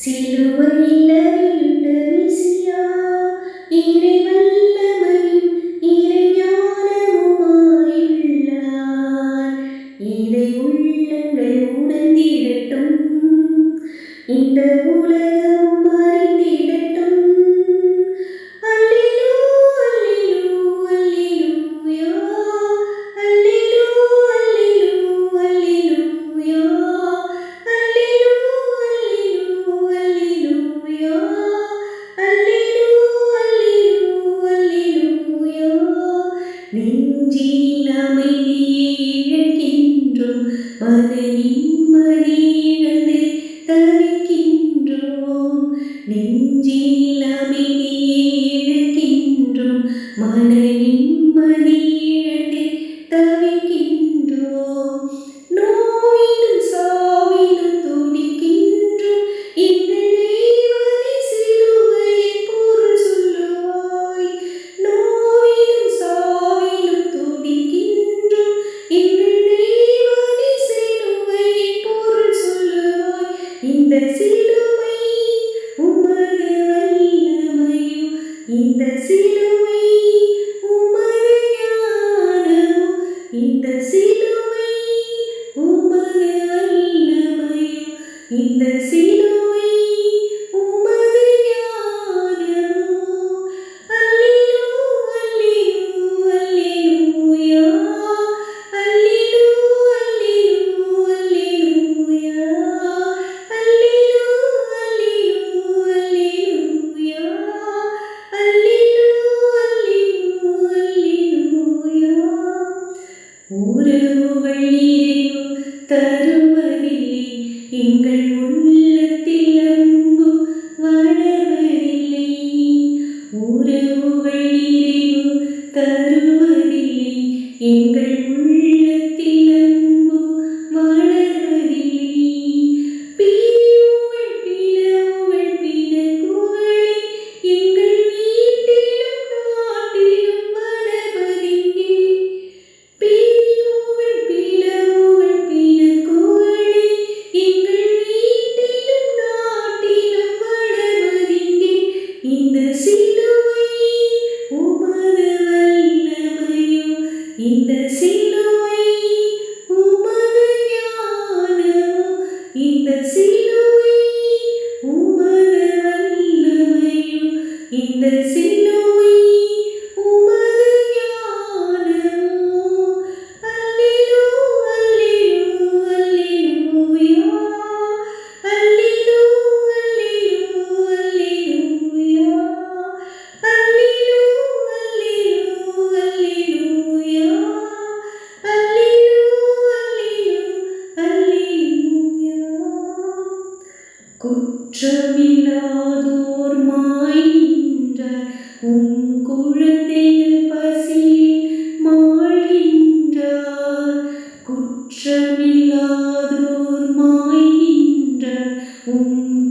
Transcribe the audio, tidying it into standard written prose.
சிலுவையில் அறையுண்ட மெசியா, இறை வல்லமையும் இறை ஞானமுமாயுள்ளார். இதை உள்ளங்கள் உணர்ந்திடட்டும், இந்த உலகம் அறிந்திடட்டும். நெஞ்சில் அமைதியை இழக்கின்றோம், மன நிம்மதி இழந்து தவிக்கின்றோம். நெஞ்சில் அமைதியை இழக்கின்றோம், மன நிம்மதி இழந்து தவிக்கின்றோம். நோயிலும் சாவிலும் துடிக்கின்றோம், இந்த தேவனை சிலுவையின் பொருள் சொல்லுவாய். நோயிலும் சாவிலும் துடிக்கின்றோம், இந்த தேவனை சிலுவையின் பொருள் சொல்லுவாய். இந்த சிலுவை உமது வல்லமையோ, இந்த சிலுவை உமது ஞானமோ, இந்த சிலுவை உமது வல்லமையோ, இந்த சிலுவை உமது ஞானமோ. அல்லேலூயா, அல்லேலூயா, அல்லேலூயா, அல்லேலூயா, அல்லேலூயா. உறவுகள் நிறைவு தருவதில்லை, எங்கள் உள்ளத்தில் அன்பு வளர்வதில்லை. உறவுகள் நிறைவு தருவதில்லை, எங்கள் உள்ளத்தில் அன்பு வளர்வதில்லை. பிரிவுகள் பிளவுகள் பிணக்குகளை எங்கள் வீட்டிலும் நாட்டிலும் வளர்வதில்லை. பிரிவுகள் பிளவுகள் பிணக்குகளை எங்கள் வீட்டிலும் நாட்டிலும் வளர்வதில்லை. இந்த சிலுவை உமது வல்லமையோ, இந்த சிலுவை உமது ஞானமோ, இந்த சிலுவை உமது வல்லமையோ, இந்த சிலுவை உமது ஞானமோ. அல்லேலூயா, அல்லேலூயா, அல்லேலூயா, அல்லேலூயா, அல்லேலூயா, அல்லேலூயா. குற்றமில்லாதோர் மாய்கின்றார், உம் குழந்தைகள் பசியில் மாழ்கின்றார். குற்றமில்லாதோர் மாய்கின்றார், உம்